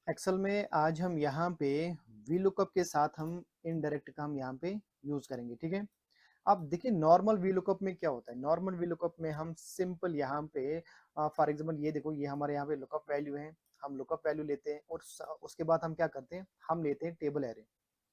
Excel में आज हम यहाँ पे वी लुकअप के साथ हम इनडायरेक्ट का हम यहाँ पे यूज करेंगे, ठीक है। अब देखिए नॉर्मल वी लुकअप में क्या होता है, नॉर्मल वी लुकअप में हम सिंपल यहाँ पे फॉर एग्जांपल ये देखो, ये हमारे यहाँ पे लुकअप वैल्यू है। हम लुकअप वैल्यू लेते हैं और उसके बाद हम क्या करते हैं, हम लेते हैं टेबल एरे,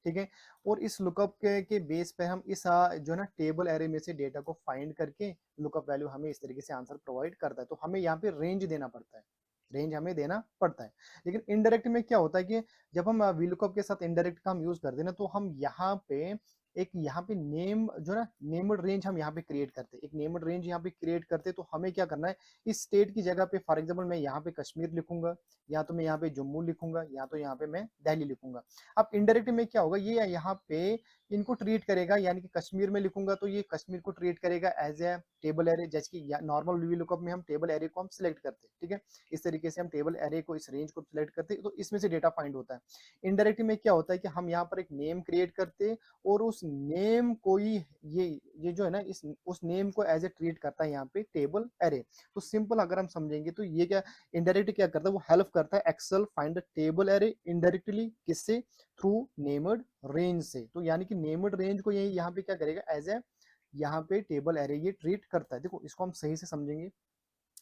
ठीक है। और इस लुकअप के बेस पे हम इस जो है ना टेबल एरे में से डेटा को फाइंड करके लुकअप वैल्यू हमें इस तरीके से आंसर प्रोवाइड करता है। तो हमें यहाँ पे रेंज देना पड़ता है, रेंज हमें देना पड़ता है। लेकिन इनडायरेक्ट में क्या होता है कि जब हम वीलुकअप के साथ इनडायरेक्ट का हम यूज करते हैं ना, तो हम यहाँ पे एक यहाँ पे नेम जो ना नेम्ड रेंज हम यहाँ पे क्रिएट करते हैं, एक नेम्ड रेंज यहाँ पे क्रिएट करते हैं। तो हमें क्या करना है, इस स्टेट की जगह पे फॉर एग्जांपल मैं यहाँ पे कश्मीर लिखूंगा, या तो मैं यहाँ पे जम्मू लिखूंगा, या तो यहाँ पे मैं दिल्ली लिखूंगा। अब इनडायरेक्ट में क्या होगा, ये यहाँ पे इनको ट्रीट करेगा, यानी कि कश्मीर में लिखूंगा तो ये कश्मीर को ट्रीट करेगा एज ए टेबल एरे, जैसे कि नॉर्मल वी लुकअप में हम टेबल एरे को हम सिलेक्ट करते हैं, ठीक है। इस तरीके से हम टेबल एरे को, इस रेंज को सिलेक्ट करते हैं, तो इसमें से डेटा फाइंड होता है। इनडायरेक्ट में क्या होता है कि हम यहाँ पर एक नेम क्रिएट करते हैं, और उस नेम को ही ये जो है ना, इस उस नेम को एज ए ट्रीट करता है यहाँ पे टेबल एरे। तो सिंपल अगर हम समझेंगे तो ये क्या इनडायरेक्ट क्या करता है, वो हेल्प करता है Excel find the table array indirectly, किससे, थ्रू नेम्ड रेंज से। तो यानी कि नेम्ड रेंज को ये यहाँ पे क्या करेगा, एज ए यहाँ पे टेबल एरे ये ट्रीट करता है। देखो इसको हम सही से समझेंगे।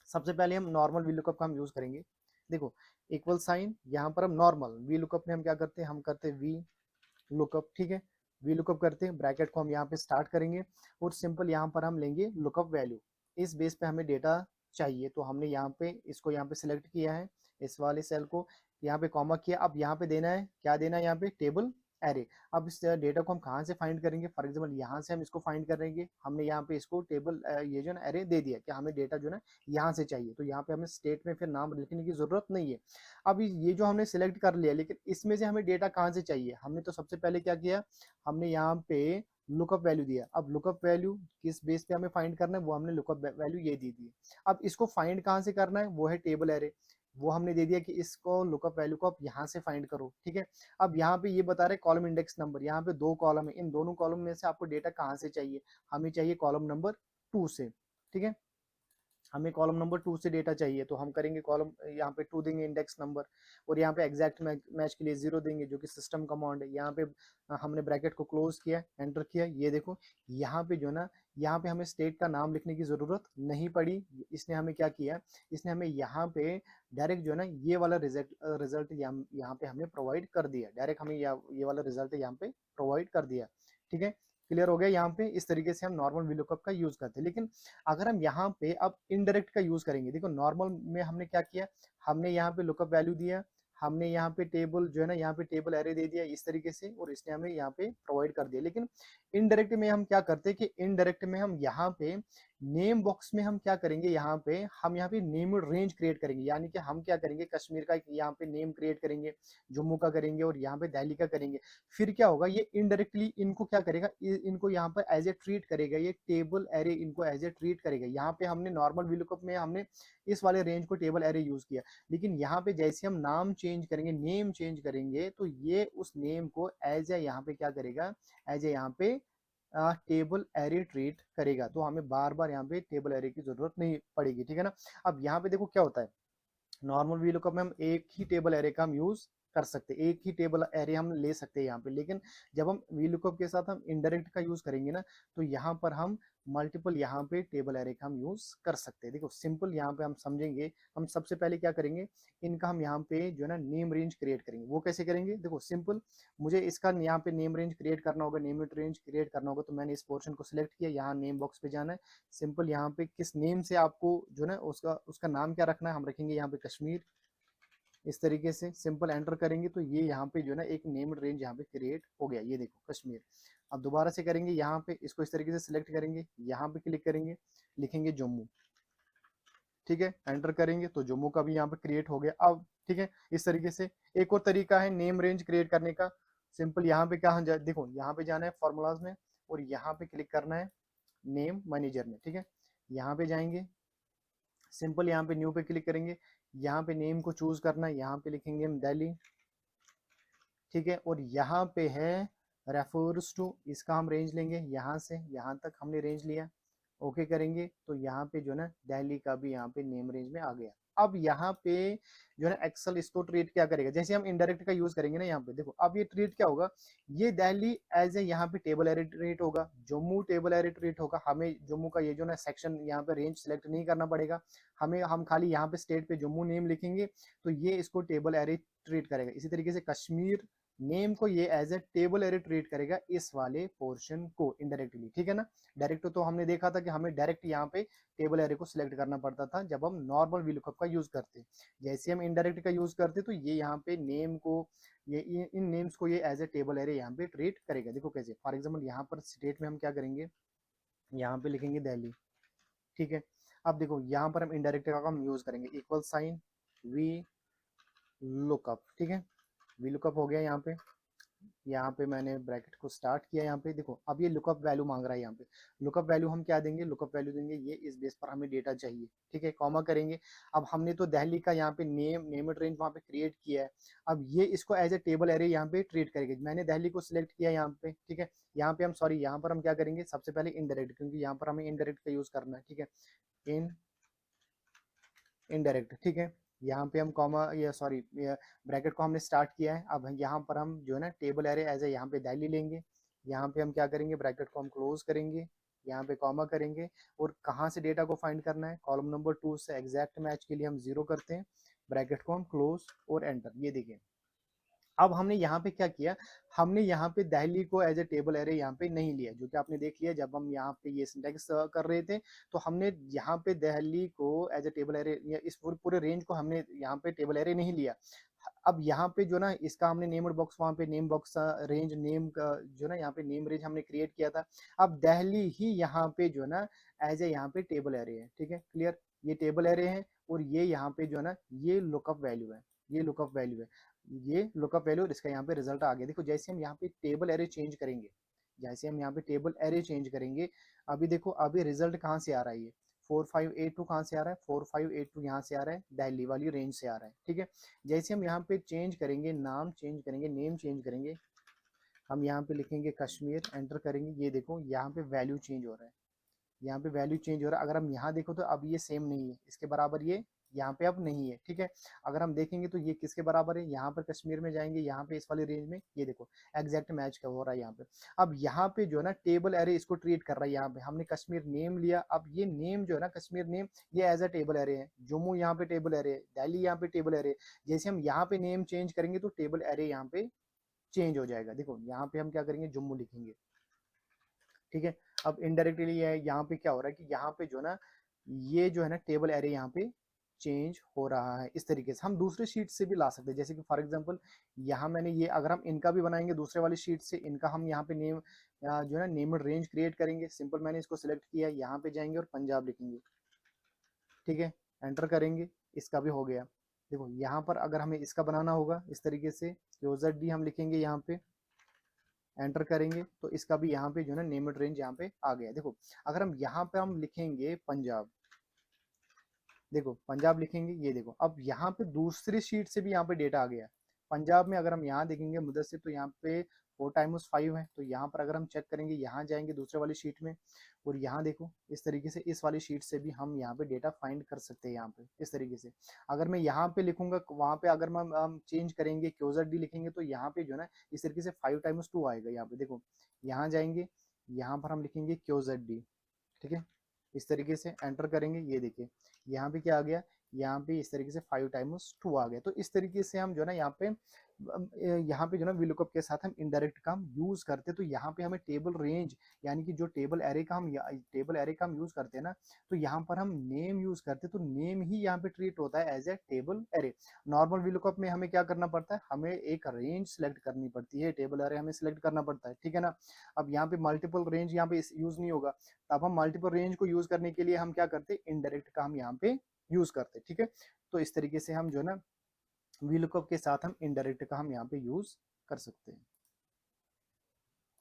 सबसे पहले हम नॉर्मल वी लुकअप का हम यूज करेंगे। देखो इक्वल साइन, यहाँ पर हम नॉर्मल वी लुकअप में हम क्या करते हैं, हम करते हैं वी लुकअप, ठीक है। वी लुकअप करते हैं, ब्रैकेट को हम यहाँ पे स्टार्ट करेंगे, और सिंपल यहाँ पर हम लेंगे लुकअप वैल्यू। इस बेस पे हमें डेटा चाहिए, तो हमने यहाँ पे इसको यहाँ पे सिलेक्ट किया है, इस वाले सेल को यहाँ पे कॉमा किया। अब यहाँ पे देना है, क्या देना है यहाँ पे, टेबल एरे। अब इस डेटा को हम कहाँ से फाइंड करेंगे, फॉर एग्जाम्पल यहाँ से हम इसको फाइंड करेंगे। हमने यहाँ पे इसको टेबल ये जो ना एरे दे दिया कि हमें डेटा जो ना यहाँ से चाहिए, तो यहाँ पे हमें स्टेट में फिर नाम लिखने की जरूरत नहीं है। अब ये जो हमने सिलेक्ट कर लिया, लेकिन इसमें से हमें डेटा कहाँ से चाहिए, हमने तो सबसे पहले क्या किया, हमने यहाँ पे लुकअप वैल्यू दिया। अब लुकअप वैल्यू किस बेस पे हमें फाइंड करना है, वो हमने लुकअप वैल्यू ये दी दी। अब इसको फाइंड कहाँ से करना है, वो है टेबल एरे। वो हमने दे दिया कि इसको लुकअप वैल्यू को आप यहाँ से फाइंड करो, ठीक है। अब यहाँ पे ये बता रहे कॉलम इंडेक्स नंबर, यहाँ पे दो कॉलम है, इन दोनों कॉलम में से आपको डेटा कहाँ से चाहिए, हमें चाहिए कॉलम नंबर 2 से, ठीक है। हमें कॉलम नंबर 2 से डेटा चाहिए, तो हम करेंगे कॉलम यहाँ पे 2 देंगे इंडेक्स नंबर, और यहाँ पे एग्जैक्ट मैच के लिए 0 देंगे, जो कि सिस्टम कमांड है। यहाँ पे हमने ब्रैकेट को क्लोज किया, एंटर किया। ये देखो यहाँ पे जो ना, यहाँ पे हमें स्टेट का नाम लिखने की जरूरत नहीं पड़ी। इसने हमें क्या किया, इसने हमें यहाँ पे डायरेक्ट जो है ना ये वाला रिजल्ट यहाँ पे हमें प्रोवाइड कर दिया, डायरेक्ट हमें ये वाला रिजल्ट यहाँ पे प्रोवाइड कर दिया, ठीक है। क्लियर हो गया। यहाँ पे इस तरीके से हम नॉर्मल वीलुकअप का यूज करते हैं। लेकिन अगर हम यहाँ पे अब इनडायरेक्ट का यूज करेंगे, देखो नॉर्मल में हमने क्या किया, हमने यहाँ पे लुकअप वैल्यू दिया, हमने यहाँ पे टेबल जो है ना, यहाँ पे टेबल एरे दे दिया इस तरीके से, और इसने हमें यहाँ पे प्रोवाइड कर दिया। लेकिन इनडायरेक्ट में हम क्या करते हैं कि इनडायरेक्ट में हम यहाँ पे नेम बॉक्स में हम क्या करेंगे, हम यहाँ पे नेम रेंज क्रिएट करेंगे। यानी कि हम क्या करेंगे, कश्मीर का यहाँ पे नेम क्रिएट करेंगे, जम्मू का करेंगे, और यहाँ पे दिल्ली का करेंगे। फिर क्या होगा, ये इनडायरेक्टली इनको क्या करेगा, इनको यहाँ पर एज ए ट्रीट करेगा, ये टेबल एरे इनको एज ए ट्रीट करेगा। यहाँ पे हमने नॉर्मल वीलुकअप में हमने इस वाले रेंज को टेबल एरे यूज किया, लेकिन यहाँ पे जैसे हम नाम चेंज करेंगे, नेम चेंज करेंगे, तो ये उस नेम को एज ए यहाँ पे क्या करेगा, एज ए यहाँ पे टेबल एरे ट्रीट करेगा। तो हमें बार बार यहाँ पे टेबल एरे की जरूरत नहीं पड़ेगी, ठीक है ना। अब यहाँ पे देखो क्या होता है, नॉर्मल वी लुकअप में हम एक ही टेबल एरे का हम यूज कर सकते हैं, एक ही टेबल एरे हम ले सकते हैं यहाँ पे। लेकिन जब हम वी लुकअप के साथ हम इनडायरेक्ट का यूज करेंगे ना, तो यहाँ पर हम मल्टीपल यहाँ पे टेबल एरे का हम यूज कर सकते हैं। देखो सिंपल यहाँ पे हम समझेंगे। हम सबसे पहले क्या करेंगे, इनका हम यहाँ पे जो है ना नेम रेंज क्रिएट करेंगे। वो कैसे करेंगे, देखो सिंपल, मुझे इसका यहाँ पे नेम रेंज क्रिएट करना होगा, नेम रेंज क्रिएट करना होगा, तो मैंने इस पोर्शन को सिलेक्ट किया, यहाँ नेम बॉक्स पे जाना है। सिंपल यहाँ पे किस नेम से आपको जो है ना उसका उसका नाम क्या रखना है, हम रखेंगे यहाँ पे कश्मीर। इस तरीके से सिंपल एंटर करेंगे, तो ये यहाँ पे जो है ना एक नेम्ड रेंज यहाँ पे क्रिएट हो गया, ये देखो कश्मीर। अब दोबारा से करेंगे, यहाँ पे इसको इस तरीके से सिलेक्ट करेंगे, यहाँ पे क्लिक करेंगे, लिखेंगे जम्मू, ठीक है। एंटर करेंगे तो जम्मू का भी यहाँ पे क्रिएट हो गया। अब ठीक है, इस तरीके से एक और तरीका है नेम रेंज क्रिएट करने का। सिंपल यहाँ पे देखो यहाँ पे जाना है फॉर्मूलाज में, और यहाँ पे क्लिक करना है नेम मैनेजर में, ठीक है। यहाँ पे जाएंगे, सिंपल यहाँ पे न्यू पे क्लिक करेंगे, यहाँ पे नेम को चूज करना है, यहाँ पे लिखेंगे हम दिल्ली, ठीक है। और यहाँ पे है रेफर्स टू, इसका हम रेंज लेंगे, यहाँ से यहाँ तक हमने रेंज लिया। ओके करेंगे तो यहाँ पे जो ना दिल्ली का भी यहाँ पे नेम रेंज में आ गया। अब यहाँ पे जो है ना एक्सेल इसको ट्रीट क्या करेगा, जैसे हम इनडायरेक्ट का यूज करेंगे ना यहाँ पे, देखो अब ये ट्रीट क्या होगा, ये दिल्ली एज ए यहाँ पे टेबल एरे ट्रीट होगा, जम्मू टेबल एरे ट्रीट होगा। हमें जम्मू का ये जो ना सेक्शन यहाँ पे रेंज सेलेक्ट नहीं करना पड़ेगा, हम खाली यहाँ पे स्टेट पे जम्मू नेम लिखेंगे तो ये इसको टेबल एरे ट्रीट करेगा। इसी तरीके से कश्मीर नेम को ये as a table array treat करेगा इस वाले पोर्शन को इनडायरेक्टली, ठीक है ना। डायरेक्ट तो हमने देखा था कि हमें डायरेक्ट यहाँ पे टेबल एरे को सिलेक्ट करना पड़ता था जब हम नॉर्मल वीलुकअप का यूज करते। जैसे हम इनडायरेक्ट का यूज करते तो ये यहाँ पे नेम को ये इन नेम्स को ये एज ए टेबल एरे यहाँ पे ट्रीट करेगा। देखो कैसे, फॉर एग्जाम्पल यहाँ पर स्टेट में हम क्या करेंगे, यहाँ पे लिखेंगे दिल्ली, ठीक है। अब देखो यहाँ पर हम इनडायरेक्ट का हम यूज करेंगे इक्वल साइन वी लुकअप, ठीक है। वी लुकअप हो गया यहाँ पे मैंने ब्रैकेट को स्टार्ट किया। यहाँ पे देखो अब ये लुकअप वैल्यू मांग रहा है। यहाँ पे लुकअप वैल्यू हम क्या देंगे, लुकअप वैल्यू देंगे ये इस बेस पर हमें डेटा चाहिए, ठीक है, कॉमा करेंगे। अब हमने तो दिल्ली का यहाँ पे नेम्ड रेंज वहाँ पे क्रिएट किया है, अब ये इसको एज ए टेबल एरे यहाँ पे ट्रीट करेंगे। मैंने दिल्ली को सिलेक्ट किया यहाँ पे, ठीक है। यहाँ पे हम सॉरी यहाँ पर हम क्या करेंगे, सबसे पहले इनडायरेक्ट, क्योंकि यहाँ पर हमें इनडायरेक्ट का यूज करना है, ठीक है, इनडायरेक्ट, ठीक है। यहाँ पे हम कॉमा या सॉरी ब्रैकेट को हमने स्टार्ट किया है। अब यहाँ पर हम जो है ना टेबल एरे एज ए यहाँ पे दिल्ली लेंगे। यहाँ पे हम क्या करेंगे, ब्रैकेट को हम क्लोज करेंगे, यहाँ पे कॉमा करेंगे और कहाँ से डेटा को फाइंड करना है, कॉलम नंबर 2 से एग्जैक्ट मैच के लिए हम 0 करते हैं, ब्रैकेट को हम क्लोज और एंटर। ये देखिए अब हमने यहाँ पे क्या किया, हमने यहाँ पे दिल्ली को एज ए टेबल एरे यहाँ पे नहीं लिया, जो कि आपने देख लिया जब हम यहाँ पे ये सिंटैक्स कर रहे थे तो हमने यहाँ पे दिल्ली को एज ए टेबल एरे या इस पूरे रेंज को हमने यहाँ पे टेबल एरे नहीं लिया। अब यहाँ पे जो ना इसका हमने नेम्ड बॉक्स, वहाँ पे नेम बॉक्स रेंज नेम का जो ना यहाँ पे नेम रेंज हमने क्रिएट किया था। अब दिल्ली ही यहाँ पे जो ना एज ए यहाँ पे टेबल एरे है, ठीक है, क्लियर। ये टेबल एरे है और ये यहाँ पे जो ना ये लुकअप वैल्यू है, ये लुकअप वैल्यू है, ये लुकअप वैल्यू, इसका यहाँ पे रिजल्ट आ गया। देखो जैसे हम यहाँ पे टेबल एरे चेंज करेंगे, जैसे हम यहाँ पे टेबल एरे चेंज करेंगे, अभी देखो अभी रिजल्ट कहाँ से आ रहा है, ये 4582 कहाँ से आ रहा है, 4582 यहाँ से आ रहा है, दिल्ली वाली रेंज से आ रहा है, ठीक है। जैसे हम यहाँ पे चेंज करेंगे, नाम चेंज करेंगे, नेम चेंज करेंगे, हम यहाँ पे लिखेंगे कश्मीर, एंटर करेंगे, ये देखो यहाँ पे वैल्यू चेंज हो रहा है, यहाँ पे वैल्यू चेंज हो रहा है। अगर हम यहाँ देखो तो अब ये सेम नहीं है, इसके बराबर ये यहाँ पे अब नहीं है, ठीक है। अगर हम देखेंगे तो ये किसके बराबर है, यहाँ पर कश्मीर में जाएंगे, यहाँ पे इस वाली रेंज में, ये देखो एग्जैक्ट मैच का हो रहा है यहाँ पे। अब यहाँ पे जो है ना टेबल एरे इसको ट्रीट कर रहा है, यहाँ पे हमने कश्मीर नेम लिया, अब ये नेम जो है ना कश्मीर नेम ये एज अ टेबल एरे है, जम्मू यहाँ पे टेबल एरे है, दिल्ली यहाँ पे टेबल एरे। जैसे हम यहाँ पे नेम चेंज करेंगे तो टेबल एरे यहाँ पे चेंज हो जाएगा। देखो यहाँ पे हम क्या करेंगे, जम्मू लिखेंगे, ठीक है। अब इनडायरेक्टली यहाँ पे क्या हो रहा है कि यहाँ पे जो ना ये जो है ना टेबल एरे यहाँ पे चेंज हो रहा है। इस तरीके से हम दूसरे शीट से भी ला सकते हैं, जैसे कि फॉर एग्जांपल यहाँ मैंने ये, अगर हम इनका भी बनाएंगे दूसरे वाली शीट से, इनका हम यहाँ पे नेम जो है ना नेम्ड रेंज क्रिएट करेंगे। सिंपल मैंने इसको सिलेक्ट किया, यहाँ पे जाएंगे और पंजाब लिखेंगे, ठीक है, एंटर करेंगे, इसका भी हो गया। देखो यहाँ पर अगर हमें इसका बनाना होगा इस तरीके से, QZD हम लिखेंगे, यहाँ पे एंटर करेंगे तो इसका भी यहाँ पे जो है ना नेम्ड रेंज यहाँ पे आ गया। देखो अगर हम यहाँ पे हम लिखेंगे पंजाब, देखो पंजाब लिखेंगे, ये देखो अब यहाँ पे दूसरी शीट से भी यहाँ पे डेटा आ गया। पंजाब में अगर हम यहाँ देखेंगे मुदस्सिर तो यहाँ पे 4 × 5 है, तो यहाँ पर अगर हम चेक करेंगे, यहाँ जाएंगे दूसरे वाली शीट में और यहाँ देखो इस तरीके से इस वाली शीट से भी हम यहाँ पे डेटा फाइंड कर सकते हैं। यहाँ पे इस तरीके से अगर मैं यहाँ पे लिखूंगा, वहाँ पे अगर हम चेंज करेंगे QZD लिखेंगे तो यहाँ पे जो है ना इस तरीके से 5 × 2 आएगा। यहाँ पे देखो यहाँ जाएंगे, यहाँ पर हम लिखेंगे QZD, ठीक है, इस तरीके से एंटर करेंगे, ये देखिए यहाँ पे क्या आ गया, यहाँ पे इस तरीके से 5 × 2 आ गया। तो इस तरीके से हम जो है ना यहाँ पे जो ना VLOOKUP के साथ हम इनडायरेक्ट का हम यूज करते हैं। तो यहाँ पे हमें टेबल रेंज यानी कि जो टेबल एरे का हम यूज करते हैं ना, तो यहाँ पर हम नेम यूज करते हैं, तो नेम ही यहाँ पे ट्रीट होता है as a table array. Normal VLOOKUP में हमें क्या करना पड़ता है, हमें एक रेंज सेलेक्ट करनी पड़ती है, टेबल एरे हमें सिलेक्ट करना पड़ता है, ठीक है ना। अब यहाँ पे मल्टीपल रेंज यहाँ पे यूज नहीं होगा, तब हम मल्टीपल रेंज को यूज करने के लिए हम क्या करते हैं, इनडायरेक्ट का हम यहाँ पे यूज करते हैं, ठीक है। तो इस तरीके से हम जो ना VLOOKUP के साथ हम इनडायरेक्ट का हम यहाँ पे यूज कर सकते हैं।